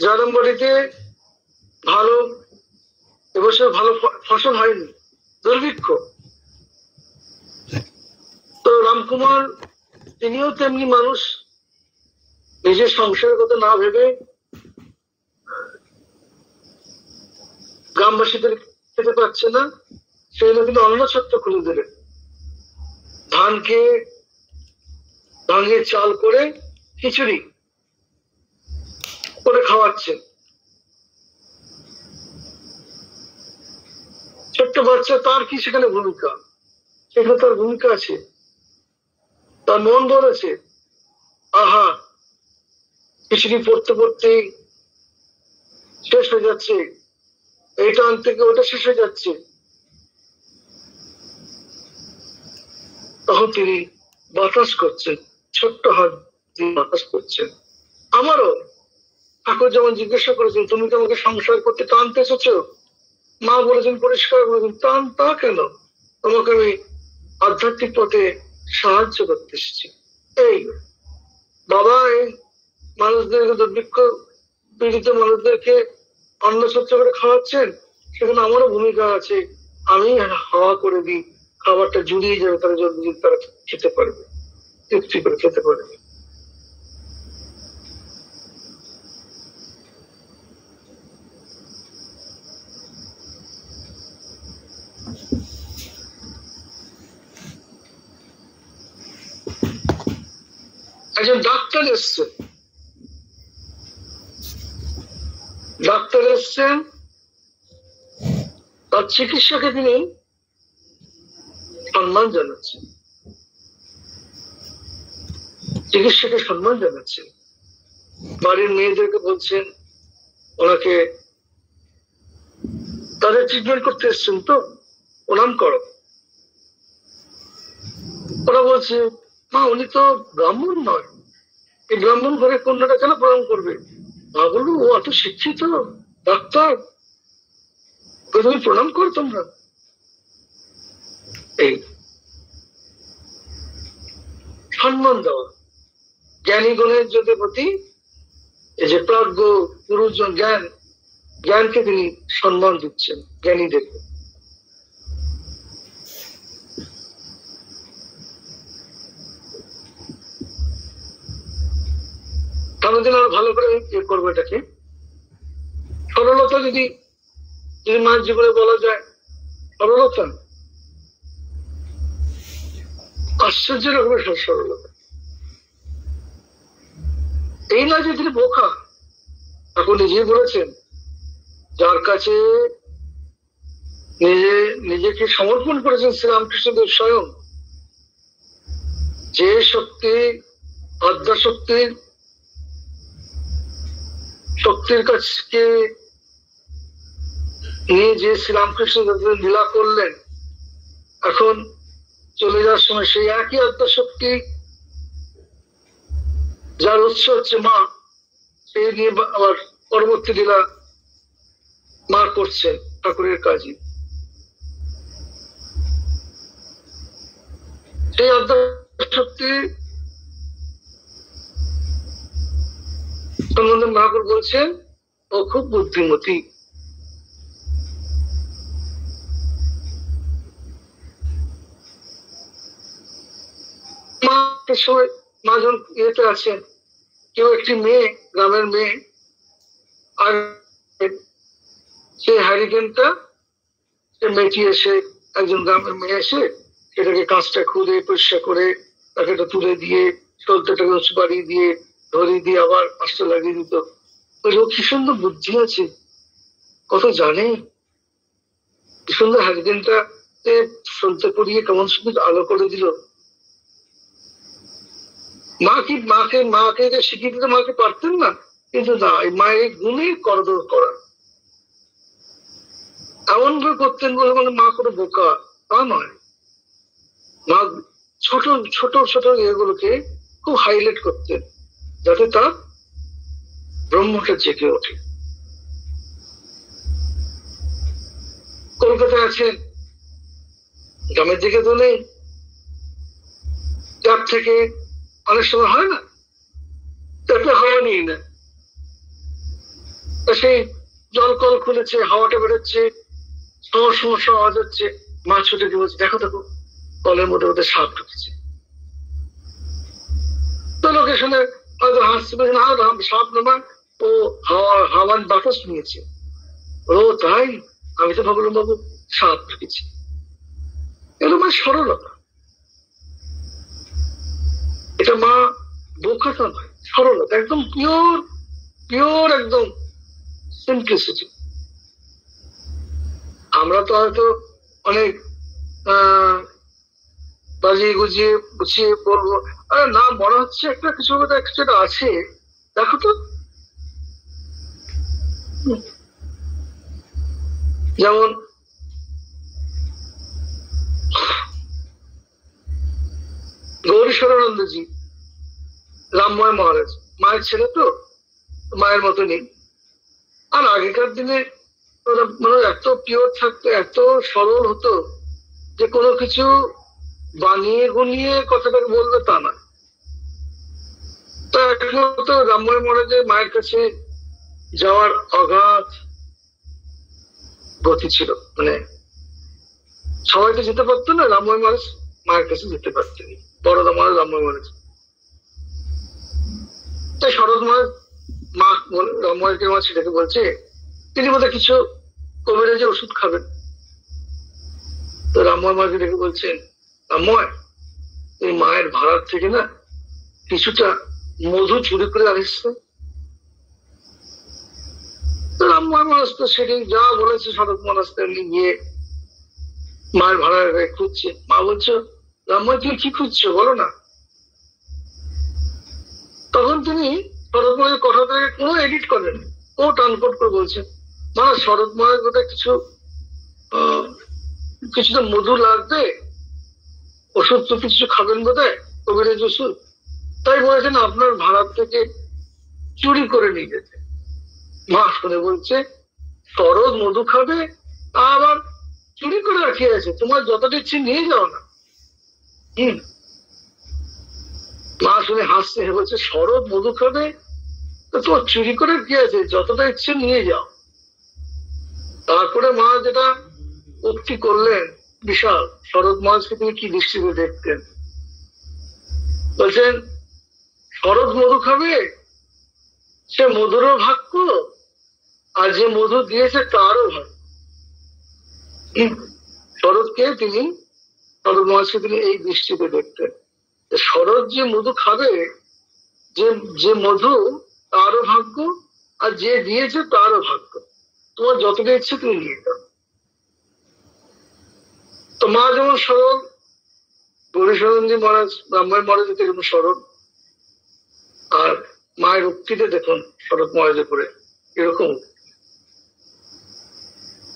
যাদের বাড়িতে ভালো এবছর ভালো ফসল হয়নি, দুর্ভিক্ষ, তো রামকুমার তিনিও তেমনি মানুষ, নিজের সংসারের কথা না ভেবে গ্রামবাসীদের খেতে পাচ্ছে না, সেই জন্য কিন্তু অন্ন ছত্র খুলে দিলেন, ধানকে ভাঙিয়ে চাল করে খিচুড়ি করে খাওয়াচ্ছেন। ছোট্ট বাচ্চা, তার কি সেখানে ভূমিকা? সেখানে তার ভূমিকা আছে, তার মন ধরেছে, আহা খিচুড়ি পড়তে পড়তে শেষ হয়ে যাচ্ছে, এইটা আন থেকে ওটা শেষ হয়ে যাচ্ছে, তখন তিনি বাতাস করছেন, ছোট্ট হাত দিয়ে বাতাস করছেন। আমারও ঠাকুর যেমন জিজ্ঞাসা করেছেন, তুমি তো আমাকে সংসার করতে টানতে এসেছো, মা বলেছেন, পরিষ্কার বলেছেন, টান তা কেন, তোমাকে আমি আধ্যাত্মিক পথে সাহায্য করতে এসেছি। এই বাবা এই মানুষদেরকে, দুর্ভিক্ষ পীড়িত মানুষদেরকে অন্ন ছত্র করে খাওয়াচ্ছেন, সেখানে আমারও ভূমিকা আছে, আমি হাওয়া করে দিই, খাবারটা জুড়িয়ে যাবে, তারা যদি তারা খেতে পারবে, তৃপ্তি করে খেতে পারবে। একজন ডাক্তার এসছেন, তার চিকিৎসাকে তিনি সম্মান জানাচ্ছেন, চিকিৎসাকে সম্মান জানাচ্ছেন, বাড়ির মেয়েদেরকে বলছেন ওনাকে, তাদের ট্রিটমেন্ট করতে এসছেন তো প্রণাম করো। ওরা বলছে, মা উনি তো ব্রাহ্মণ নয়, এই ব্রাহ্মণ ঘরে কন্যাটা কেন প্রণাম করবে? মা বললো, ও এত শিক্ষিত ডাক্তার, তুমি প্রণাম করো তোমরা। এই সম্মান দেওয়া, জ্ঞানী গণের যদি প্রতি এই যে প্রাজ্ঞ পুরুষজন, জ্ঞানকে তিনি সম্মান দিচ্ছেন, জ্ঞানীদেরকে। তাহলে দিন আরো ভালো করে ইয়ে করবো এটাকে, সরলতা যদি মায়ের জীবনে বলা যায়, সরলতা আশ্চর্য রকমের সরলতা। এই না যে তিনি বোকা, এখন নিজেই বলেছেন যার কাছে নিজেকে সমর্পণ করেছেন শ্রীরামকৃষ্ণদেব স্বয়ং, যে শক্তি শক্তির কাছে নিয়ে যে শ্রীরামকৃষ্ণ লীলা করলেন, এখন চলে যাওয়ার সময় সেই একই আদ্যাশক্তি যার উৎস হচ্ছে মা, সেই নিয়ে আবার পরবর্তী লীলা মা করছেন ঠাকুরের কাজে। সেই আদ্যাশক্তি সম্বন্ধে মহাপুর বলছেন ও খুব বুদ্ধিমতী। মা যখন ইয়েতে আছেন, কেউ একটি মেয়ে, গ্রামের মেয়ে, আর সেই হ্যারিকেনটা সে মেয়েটি এসে, একজন গ্রামের মেয়ে এসে সেটাকে কাঁচটা খুঁড়ে পরিষ্কার করে তাকে এটা তুলে দিয়ে সলতেটাকে উঁচু বাড়িয়ে দিয়ে ধরিয়ে দিয়ে আবার কাঁচটা লাগিয়ে দিত। কি সুন্দর বুদ্ধি আছে, কত জানে, কি সুন্দর হ্যারিকেনটা সলতে পড়িয়ে কেমন সুন্দর আলো করে দিল। মাকে শিখিয়ে দিতে মাকে পারতেন না, কিন্তু না, এই মায়ের গুণে করদর করা এমন ভাবে করতেন বলে মানে মা কোনো বোকা তা নয়। মা ছোট ছোট ছোট ইয়েগুলোকে খুব হাইলাইট করতেন যাতে তার ব্রহ্মটা জেগে ওঠে। কলকাতায় আছেন, গ্রামের দিকে তো নেই, ট্যাপ থেকে অনেক সময় হয় না, ট্যাপে হাওয়া নিয়ে না, সেই জল কল খুলেছে, হাওয়াটা বেরোচ্ছে, সমস্যা আওয়াজ হচ্ছে, মা ছুটে দিয়ে বলছে দেখো দেখো কলের মধ্যে মধ্যে সাপ ঢুকেছে। তো লোকে শুনে হয়তো হাসতে পারে, না সাপ নামা, ও হাওয়ার বাতাস নিয়েছে। ও তাই, আমি তো ভাবলাম বাবু সাপ ঢুকেছে। এগুলো মানে সরলতা, এটা মা বোকাটা নয়, সরলতা, একদম পিওর একদম সিম্পলিসিটি। আমরা তো হয়তো অনেক বাজিয়ে গুজিয়ে গুছিয়ে বলবো, আরে না মনে হচ্ছে একটা কিছু একটা আছে, দেখো তো। যেমন গৌরীশ্বরানন্দজি, রামময় মহারাজ মায়ের ছেলে তো, মায়ের মতনই। আর আগেকার দিনে মানে এত পিওর থাকতো, এত সরল হতো যে কোনো কিছু বানিয়ে গুনিয়ে কথাটাকে বলবে তা না। তো একমাত্র রামময় মহারাজের মায়ের কাছে যাওয়ার অগাধ গতি ছিল, মানে সবাই তো যেতে পারতো না, রামময় মহারাজ মায়ের কাছে যেতে পারতেন, বড়দা মহারাজ রামময় মহারাজ। তাই শরৎ মহারাজ মা রামময়কে মা সেটাকে বলছে তিনি বোধহয় কিছু কবিরাজের ওষুধ খাবেন। তো রামময় মাকে ডেকে বলছেন, রামময় এই মায়ের ভাড়ার থেকে না কিছুটা মধু চুরি করে আনিস। তো রামময় মহারাজ তো সেদিন যা বলেছে শরৎ মহারাজ তেমনি গিয়ে মায়ের ভাড়ার খুঁজছে। মা বলছো, রামময় তুমি কি খুঁজছো বলো না। তখন তিনি শরৎ মহারাজের কথা থেকে কোনো এডিট করেন, কোনো টানপট করে বলছেন, মানে শরৎ মহারাজ বোধহয় কিছুটা মধু লাগবে, ওষুধ তো কিছু খাবেন বোধহয়, কবিরাজ ওষুধ, তাই বলেছেন আপনার ভাড়ার থেকে চুরি করে নিয়ে যেতে। মা শুনে বলছে শরৎ মধু খাবে আবার চুরি করে রাখিয়ে আছে, তোমার যতটা ইচ্ছে নিয়ে যাও না। মা শুনে হাসছে, বলছে শরৎ মধু খাবে তো তোমার চুরি করে কি আছে, যতটা ইচ্ছে নিয়ে যাও। তারপরে মা যেটা উক্তি করলেন বিশাল, শরৎ মহারাজকে তিনি কি দৃষ্টিতে দেখতেন, বলছেন শরৎ মধু খাবে সে মধুরও ভাগ্য, আর যে মধু দিয়েছে তারও ভাগ্য। শরৎকে তিনি শরৎ মহারাজকে তিনি এই দৃষ্টিতে দেখতেন যে শরৎ যে মধু খাবে, যে যে মধু তারও ভাগ্য, আর যে দিয়েছে তারও ভাগ্য। তোমার যতটা ইচ্ছে তুমি নিয়ে যাও। তো মা যেমন সরল, গৌরীশরণজি মহারাজ ব্রাহ্মণ মহারাজ যেমন সরল, আর মায়ের উক্তিতে দেখুন শরৎ মহারাজের করে এরকম।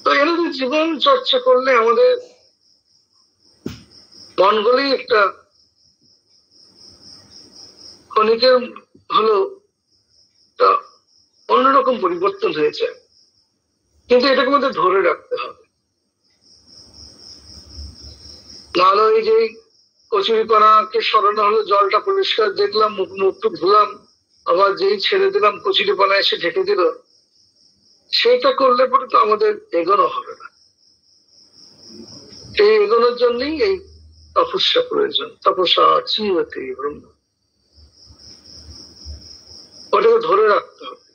তো এরকম জীবন চর্চা করলে আমাদের মনগুলি একটা ক্ষণিকের হলো অন্যরকম পরিবর্তন হয়ে যায়, কিন্তু এটাকে আমাদের ধরে রাখতে হবে। নাহলে ওই যে কচুরিপানাকে সরানো হলো, জলটা পরিষ্কার দেখলাম, মুখ ধুলাম, আবার যেই ছেড়ে দিলাম কচুরিপানা এসে ঢেকে দিল, সেটা করলে পরে তো আমাদের এগোনো হবে না। এই এগোনোর জন্যই এই তপস্যা প্রয়োজন। তপস্যা চিরতে ব্রহ্ম, ওটাকে ধরে রাখতে হবে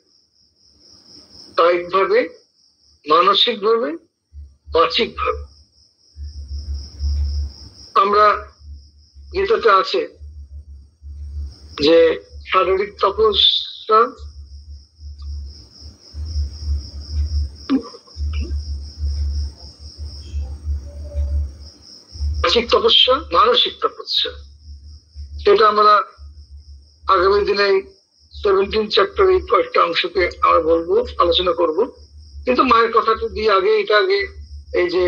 কায়িক ভাবে, মানসিক ভাবে, বাচিক ভাবে। আমরা গীতাতে আছে যে শারীরিক তপস্যা, বাচিক তপস্যা, মানসিক তপস্যা, সেটা আমরা আগামী দিনে 17 চ্যাপ্টার এই কয়েকটা অংশকে আমরা বলবো, আলোচনা করব। কিন্তু মায়ের কথাটা দিয়ে আগে এটা আগে এই যে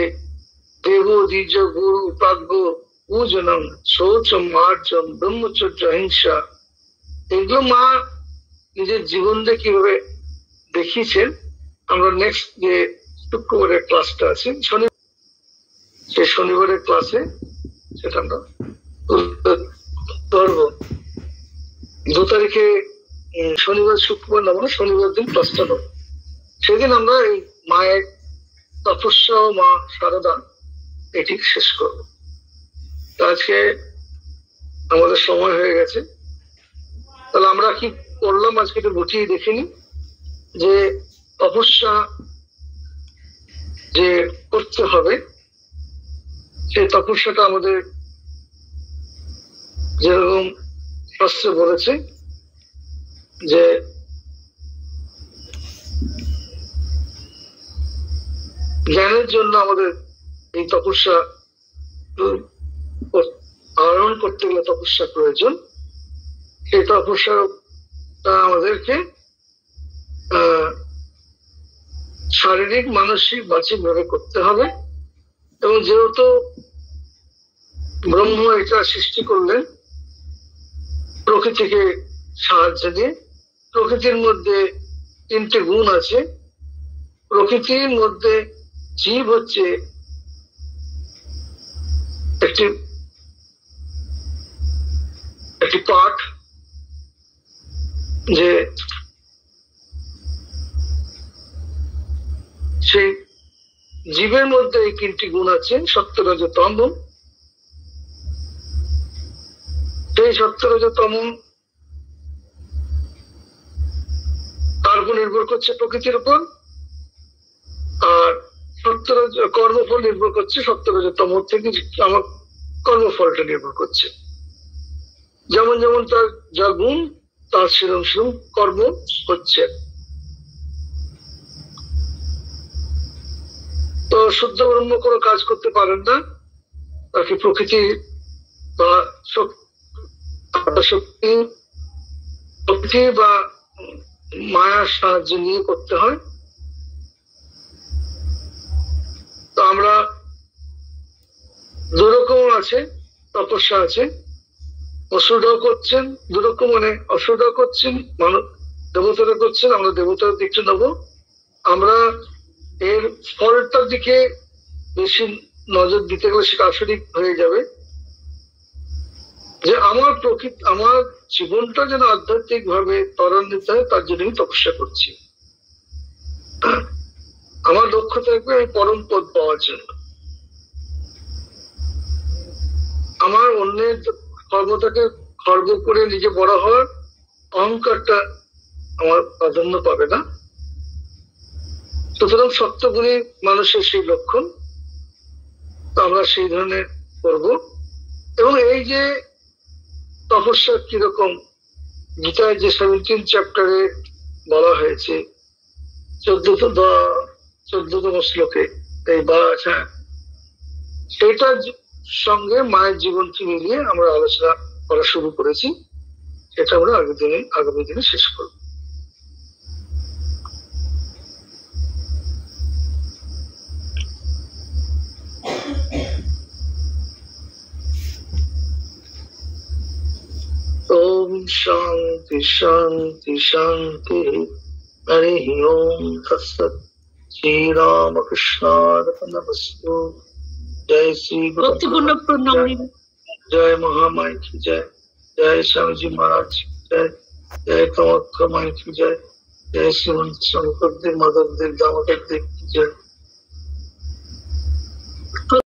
দেব দ্বিজ গুরু প্রাজ্ঞ পূজনম শৌচম মার্জম ব্রহ্মচর্য হিংসা, এগুলো মা নিজের জীবন দিয়ে কিভাবে দেখিয়েছেন, আমরা নেক্সট যে শুক্রবারের ক্লাসটা আছে সেই শনিবারের ক্লাসে সেটা আমরা ধরবো। 2 তারিখে শনিবার শুক্রবার না, শনিবার দিন ক্লাসটা নেব। সেদিন আমরা এই মায়ের তপস্যা ও মা সারদা এটি শেষ করব। আজকে আমাদের সময় হয়ে গেছে, তাহলে আমরা কি করলাম আজকে একটু গুছিয়ে দেখিনি যে তপস্যা যে করতে হবে, সেই তপস্যাটা আমাদের যেরকম শাস্ত্রে বলেছে যে জ্ঞানের জন্য আমাদের এই তপস্যা আহরণ করতে গেলে তপস্যা প্রয়োজন। সেই তপস্যাটা আমাদেরকে শারীরিক, মানসিক, বাচিক ভাবে করতে হবে। এবং যেহেতু ব্রহ্ম এটা সৃষ্টি করলেন প্রকৃতিকে সাহায্য দিয়ে, প্রকৃতির মধ্যে 3টে গুণ আছে। প্রকৃতির মধ্যে জীব হচ্ছে একটি পাঠ, যে সেই জীবের মধ্যে এই 3টি গুণ আছে, সত্য রজ তম। সেই সত্য রজ তম তার উপর নির্ভর করছে প্রকৃতির উপর, আর সত্যরজ কর্মফল নির্ভর করছে সত্য রজ তম থেকে, আমার কর্মফলটা নির্ভর করছে। যেমন যেমন তার যা গুণ, তার সেরম সেরম কর্ম হচ্ছে। তো শুদ্ধ ব্রহ্ম কোনো কাজ করতে পারেন না, তাকে প্রকৃতি বা শক্তি বা মায়ার সাহায্য নিয়ে করতে হয়। তো আমরা 2 রকম আছে তপস্যা আছে, অসুররাও করছেন 2 রকম, মানে অসুররাও করছেন, মানব দেবতারা করছেন। আমরা দেবতার দিকটা নেবো। আমরা এর ফলটার দিকে বেশি নজর দিতে গেলে সেটা আসরিক হয়ে যাবে, যে আমার আমার জীবনটা যেন আধ্যাত্মিক ভাবে ত্বরান্বিত হয়, তার জন্য আমি তপস্যা করছি। আমার লক্ষ্য থাকবে এই পরম পদ পাওয়ার জন্য। আমার অন্যের কর্মটাকে খর্ব করে নিজে বড় হওয়ার অহংকারটা আমার প্রাধান্য পাবে না। সুতরাং সত্যগুণী মানুষের সেই লক্ষণ। তো আমরা সেই ধরনের করব। এবং এই যে তপস্যা কিরকম, গীতায় যে 17 চ্যাপ্টারে বলা হয়েছে 14তম শ্লোকে, এই হ্যাঁ, সেটার সঙ্গে মায়ের জীবনকে মিলিয়ে আমরা আলোচনা করা শুরু করেছি। সেটা আমরা আগামী দিনে শেষ করব। ওম শান্তি শান্তি শান্তি। হরি ওম তৎসৎ। শ্রীরামকৃষ্ণার্পণমস্তু। জয় শ্রী ভক্তিপূর্ণ প্রণাম নিন। জয় মহামাই কি জয়, জয় স্বামীজি মহারাজ কি জয়, জয় কামাখ্যা মাই কি জয়, জয় শ্রীমন্ত শঙ্করদেব, মাধবদেব, দামোদরদেব কি জয়।